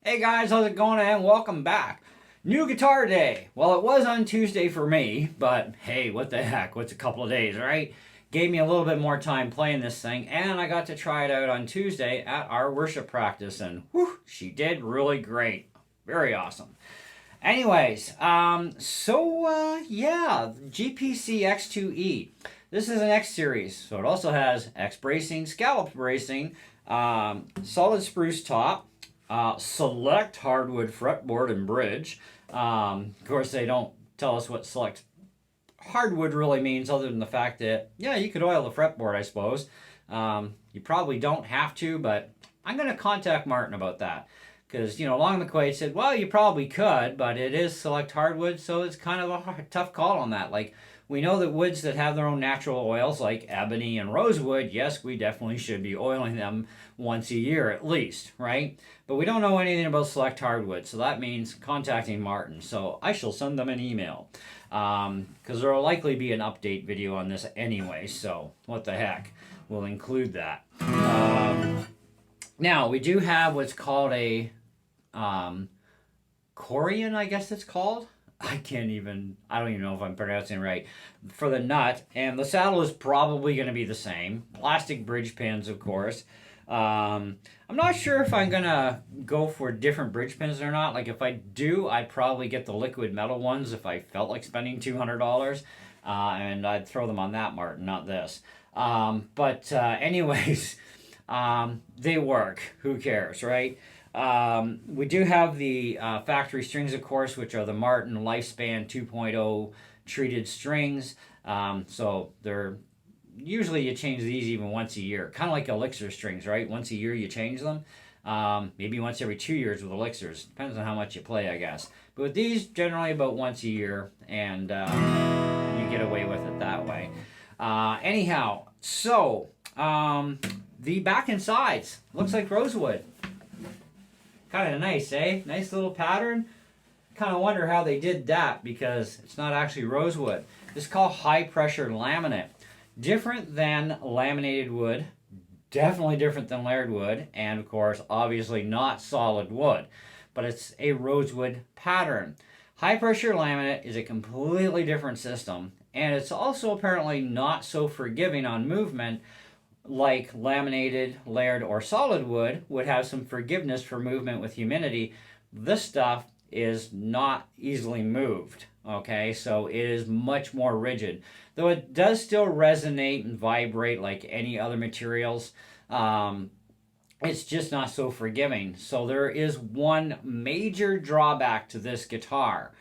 Hey guys, how's it going and welcome back. New guitar day. Well, it was on Tuesday for me, but hey, what the heck? What's a couple of days, right? Gave me a little bit more time playing this thing, and I got to try it out on Tuesday at our worship practice, and whew, she did really great. Very awesome. Anyways, yeah, GPC X2e. This is an X series, so it also has X bracing, scalloped bracing, solid spruce top, select hardwood fretboard and bridge. Of course, they don't tell us what select hardwood really means, other than the fact that, yeah, you could oil the fretboard, I suppose. You probably don't have to, but I'm going to contact Martin about that. Because, Long McQuaid said, well, you probably could, but it is select hardwood, so it's kind of a tough call on that. Like, we know that woods that have their own natural oils, like ebony and rosewood, yes, we definitely should be oiling them once a year at least, right? But we don't know anything about select hardwood, so that means contacting Martin. So I shall send them an email, because there will likely be an update video on this anyway, so what the heck. We'll include that. Now, we do have what's called a Corian, I guess it's called. I don't even know if I'm pronouncing it right, for the nut, and the saddle is probably going to be the same. Plastic bridge pins, of course. I'm not sure if I'm going to go for different bridge pins or not. Like, if I do, I'd probably get the liquid metal ones if I felt like spending $200, and I'd throw them on that, Martin, not this. Anyways, they work. Who cares, right? We do have the factory strings, of course, which are the Martin Lifespan 2.0 treated strings. So they're usually, you change these even once a year, kind of like elixir strings, right? Once a year you change them. Maybe once every 2 years with elixirs. Depends on how much you play, I guess. But with these, generally about once a year, and you get away with it that way. The back and sides looks like rosewood. Kind of nice, eh? Nice little pattern. Kind of wonder how they did that, because it's not actually rosewood. This is called high pressure laminate. Different than laminated wood. Definitely different than layered wood. And of course, obviously not solid wood. But it's a rosewood pattern. High pressure laminate is a completely different system. And it's also apparently not so forgiving on movement, like laminated, layered, or solid wood would have some forgiveness for movement with humidity. This stuff is not easily moved, okay? So it is much more rigid. Though it does still resonate and vibrate like any other materials, it's just not so forgiving. So there is one major drawback to this guitar,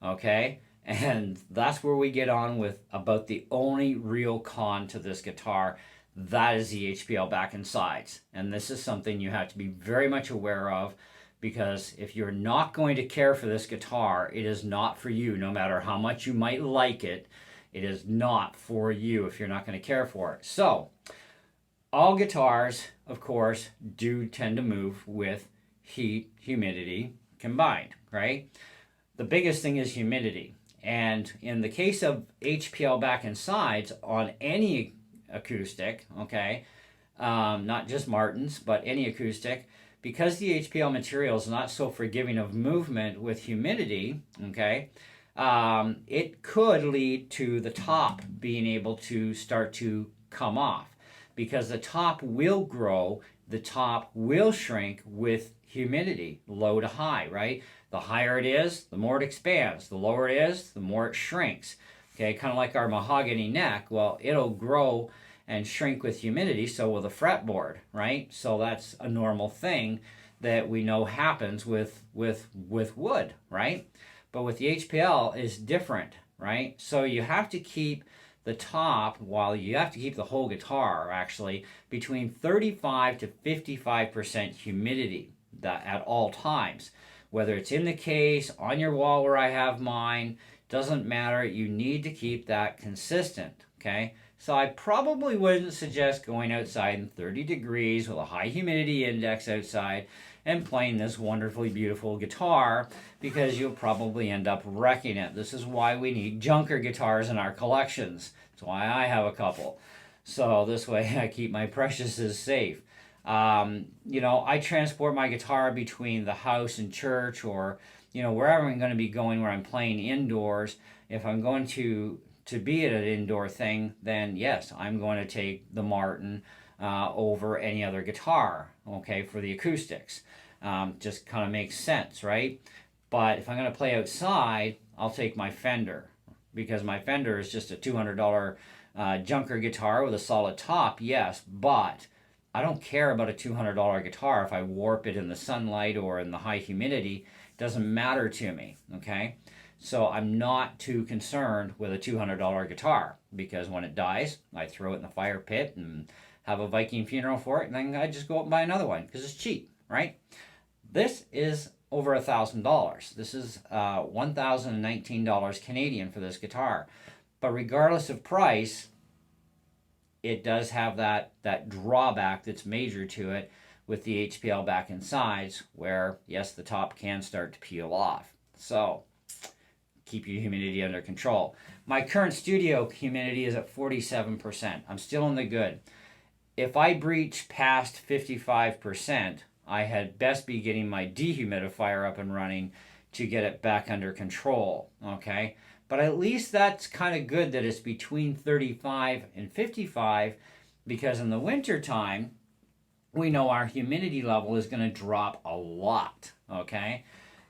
okay? And that's where we get on with about the only real con to this guitar. That is the HPL back and sides. And this is something you have to be very much aware of, because if you're not going to care for this guitar, it is not for you. No matter how much you might like it, it is not for you if you're not going to care for it. So, all guitars, of course, do tend to move with heat, humidity combined, right? The biggest thing is humidity. And in the case of HPL back and sides on any acoustic, okay, not just Martin's, but any acoustic, because the HPL material is not so forgiving of movement with humidity, okay, it could lead to the top being able to start to come off, because the top will grow, the top will shrink with humidity, low to high, right? The higher it is, the more it expands. The lower it is, the more it shrinks. Okay, kind of like our mahogany neck. Well, it'll grow and shrink with humidity, so will the fretboard, right? So that's a normal thing that we know happens with wood, right? But with the HPL is different, right? So you have to keep the top, while you have to keep the whole guitar actually, between 35 to 55% humidity at all times. Whether it's in the case, on your wall where I have mine, doesn't matter. You need to keep that consistent, okay? So I probably wouldn't suggest going outside in 30 degrees with a high humidity index outside and playing this wonderfully beautiful guitar, because you'll probably end up wrecking it. This is why we need junker guitars in our collections. That's why I have a couple. So this way I keep my preciouses safe. You know, I transport my guitar between the house and church, or, you know, wherever I'm going to be going where I'm playing indoors. If I'm going to be at an indoor thing, then yes, I'm going to take the Martin over any other guitar, okay, for the acoustics. Just kind of makes sense, right? But if I'm going to play outside, I'll take my Fender, because my Fender is just a $200 junker guitar with a solid top, yes, but I don't care about a $200 guitar if I warp it in the sunlight or in the high humidity. It doesn't matter to me, okay? So I'm not too concerned with a $200 guitar, because when it dies, I throw it in the fire pit and have a Viking funeral for it, and then I just go out and buy another one because it's cheap, right? This is over $1,000. This is $1,019 Canadian for this guitar. But regardless of price, it does have that drawback that's major to it with the HPL back and sides, where yes, the top can start to peel off. So keep your humidity under control. My current studio humidity is at 47%. I'm still in the good. If I breach past 55%, I had best be getting my dehumidifier up and running to get it back under control, okay? But at least that's kind of good that it's between 35 and 55, because in the winter time, we know our humidity level is going to drop a lot, okay?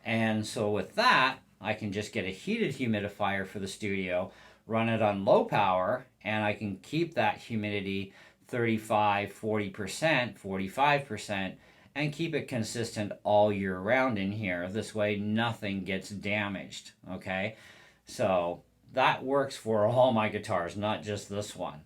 And so with that, I can just get a heated humidifier for the studio, run it on low power, and I can keep that humidity 35, 40%, 45%, and keep it consistent all year round in here. This way nothing gets damaged, okay? So that works for all my guitars, not just this one.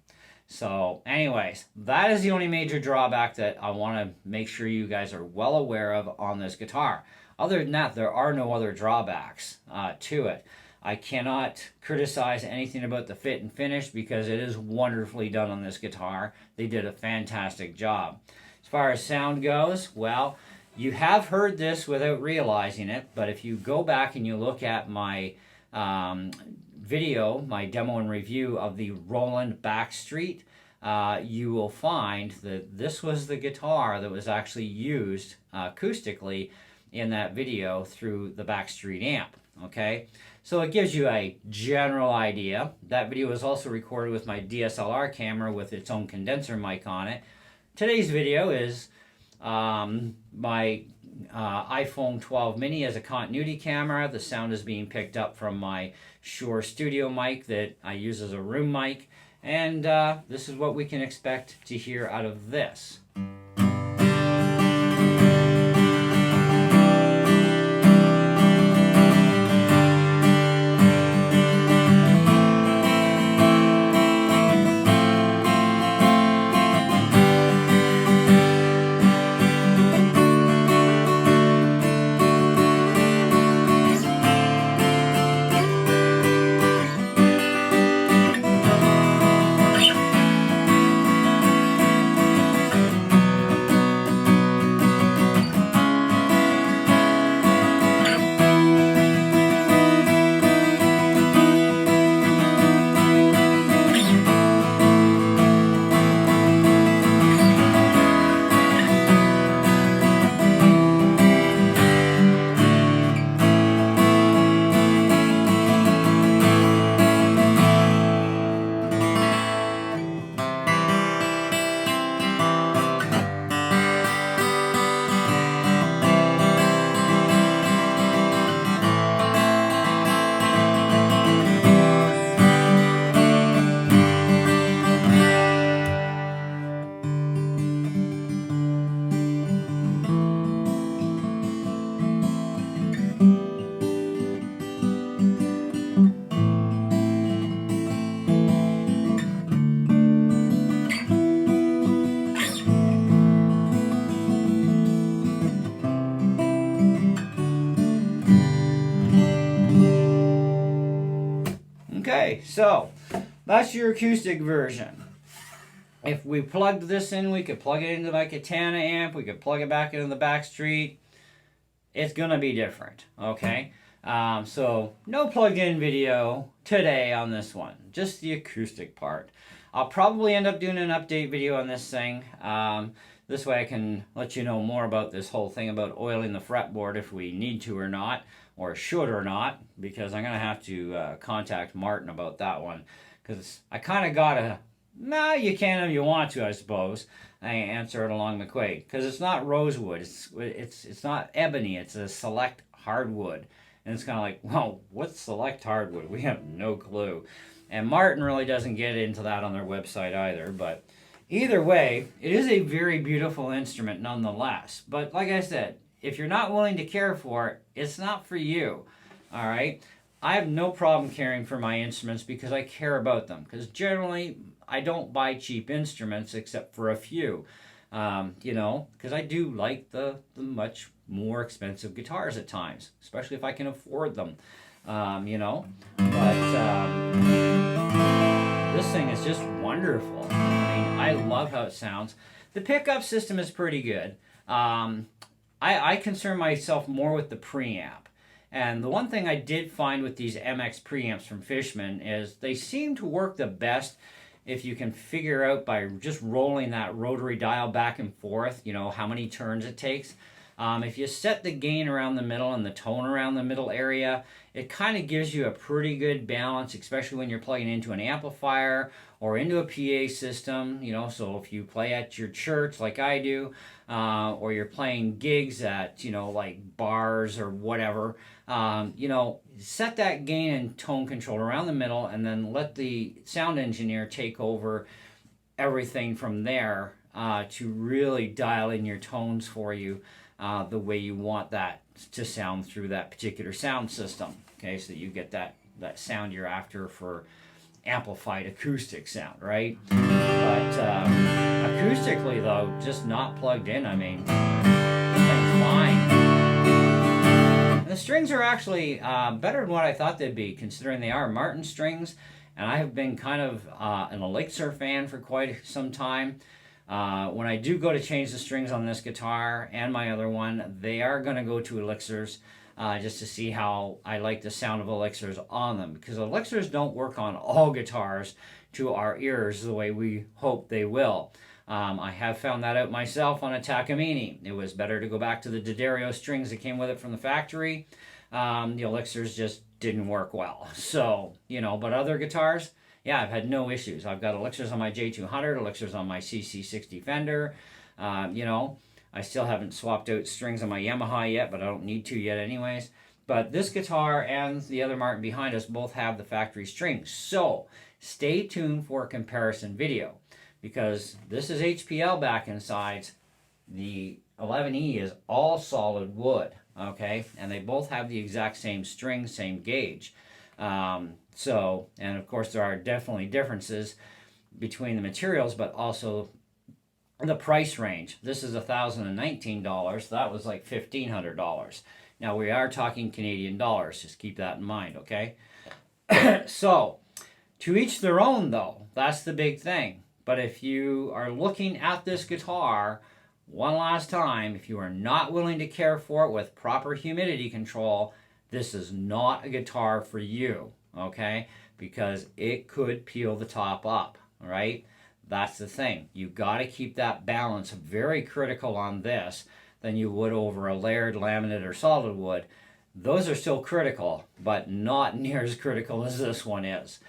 So anyways, that is the only major drawback that I want to make sure you guys are well aware of on this guitar. Other than that, there are no other drawbacks to it. I cannot criticize anything about the fit and finish, because it is wonderfully done on this guitar. They did a fantastic job. As far as sound goes, well, you have heard this without realizing it, but if you go back and you look at my video, my demo and review of the Roland Backstreet, you will find that this was the guitar that was actually used acoustically in that video through the Backstreet amp, okay? So it gives you a general idea. That video was also recorded with my DSLR camera with its own condenser mic on it. Today's video is my iPhone 12 mini as a continuity camera. The sound is being picked up from my Shure studio mic that I use as a room mic. And this is what we can expect to hear out of this. Okay, so that's your acoustic version. If we plugged this in, we could plug it into my Katana amp, we could plug it back into the Backstreet. It's gonna be different, okay? So no plugged in video today on this one, just the acoustic part. I'll probably end up doing an update video on this thing. This way I can let you know more about this whole thing about oiling the fretboard if we need to or not, or should or not, because I'm going to have to contact Martin about that one. Because I kind of got to, nah, you can if you want to, I suppose. I answer it along the way. Because it's not rosewood, it's not ebony, it's a select hardwood. And it's kind of like, well, what's select hardwood? We have no clue. And Martin really doesn't get into that on their website either, but either way, it is a very beautiful instrument nonetheless. But like I said, if you're not willing to care for it, it's not for you. All right? I have no problem caring for my instruments because I care about them. Because generally, I don't buy cheap instruments except for a few. Because I do like the much more expensive guitars at times, especially if I can afford them. But this thing is just wonderful. I mean, I love how it sounds. The pickup system is pretty good. I concern myself more with the preamp. And the one thing I did find with these MX preamps from Fishman is they seem to work the best if you can figure out by just rolling that rotary dial back and forth, how many turns it takes. If you set the gain around the middle and the tone around the middle area, it kind of gives you a pretty good balance, especially when you're plugging into an amplifier or into a PA system, so if you play at your church like I do, or you're playing gigs at, like bars or whatever, set that gain and tone control around the middle and then let the sound engineer take over everything from there to really dial in your tones for you the way you want that to sound through that particular sound system. Okay, so you get that sound you're after for amplified acoustic sound, right? But acoustically, though, just not plugged in, I mean, it's fine. And the strings are actually better than what I thought they'd be, considering they are Martin strings, and I have been kind of an Elixir fan for quite some time. When I do go to change the strings on this guitar and my other one, they are going to go to Elixirs just to see how I like the sound of Elixirs on them. Because Elixirs don't work on all guitars to our ears the way we hope they will. I have found that out myself on a Takamine. It was better to go back to the D'Addario strings that came with it from the factory. The Elixirs just didn't work well. So, but other guitars, yeah, I've had no issues. I've got Elixirs on my J200, Elixirs on my CC60 Fender. I still haven't swapped out strings on my Yamaha yet, but I don't need to yet anyways. But this guitar and the other Martin behind us both have the factory strings. So stay tuned for a comparison video because this is HPL back and sides. The 11E is all solid wood, okay? And they both have the exact same string, same gauge. And of course there are definitely differences between the materials, but also the price range. This is $1,019. That was like $1,500. Now we are talking Canadian dollars. Just keep that in mind, okay? So, to each their own though. That's the big thing. But if you are looking at this guitar one last time, if you are not willing to care for it with proper humidity control, this is not a guitar for you, okay? Because it could peel the top up, all right? That's the thing. You've got to keep that balance very critical on this than you would over a layered, laminate, or solid wood. Those are still critical, but not near as critical as this one is.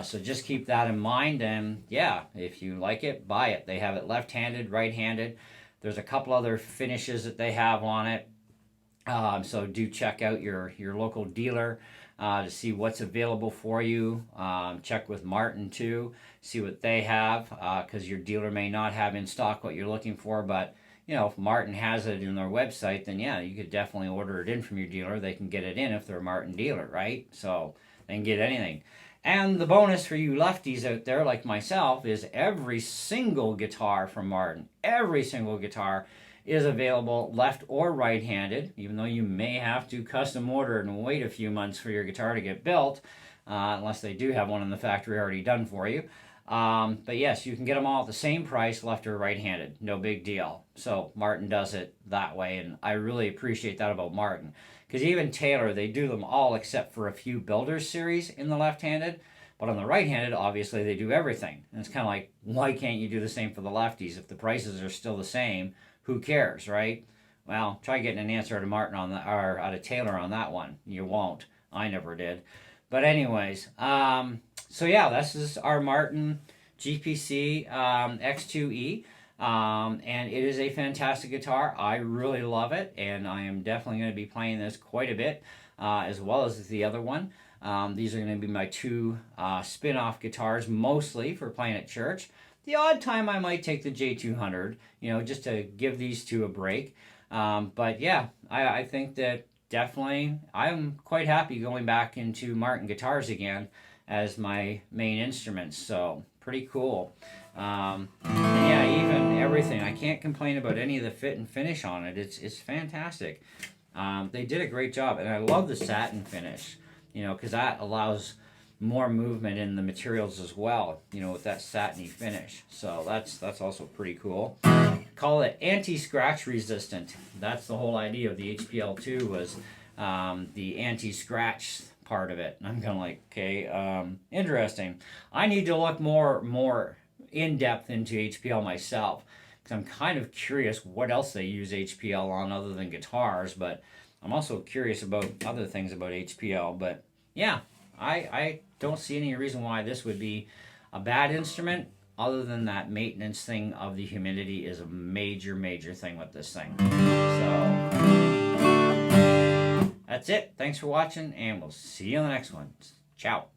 So just keep that in mind, and yeah, if you like it, buy it. They have it left-handed, right-handed. There's a couple other finishes that they have on it. So do check out your local dealer to see what's available for you. Check with Martin too, see what they have, because your dealer may not have in stock what you're looking for, but if Martin has it in their website, then yeah, you could definitely order it in from your dealer. They can get it in if they're a Martin dealer, right? So they can get anything. And the bonus for you lefties out there like myself is every single guitar from Martin, every single guitar is available left or right-handed, even though you may have to custom order it and wait a few months for your guitar to get built, unless they do have one in the factory already done for you. But yes, you can get them all at the same price, left or right-handed. No big deal. So Martin does it that way, and I really appreciate that about Martin. Because even Taylor, they do them all except for a few Builders series in the left-handed. But on the right-handed, obviously they do everything. And it's kind of like, why can't you do the same for the lefties? If the prices are still the same, who cares, right? Well, try getting an answer out of Martin on that, or out of Taylor on that one. You won't. I never did. But anyways, so yeah, this is our Martin GPC X2e. And it is a fantastic guitar. I really love it, and I am definitely going to be playing this quite a bit, as well as the other one. These are going to be my two spin-off guitars, mostly for playing at church. The odd time I might take the J200, just to give these two a break. But yeah, I think that definitely I'm quite happy going back into Martin guitars again as my main instruments. So pretty cool. And yeah, even everything. I can't complain about any of the fit and finish on it. It's fantastic. They did a great job, and I love the satin finish. Because that allows more movement in the materials as well, with that satiny finish. So that's also pretty cool. Call it anti-scratch resistant. That's the whole idea of the HPL2 was the anti-scratch part of it. And I'm kind of like, okay, interesting. I need to look more in-depth into HPL myself, because I'm kind of curious what else they use HPL on other than guitars, but I'm also curious about other things about HPL. But yeah, I don't see any reason why this would be a bad instrument, other than that maintenance thing of the humidity is a major thing with this thing. So that's it. Thanks for watching, and we'll see you on the next one. Ciao.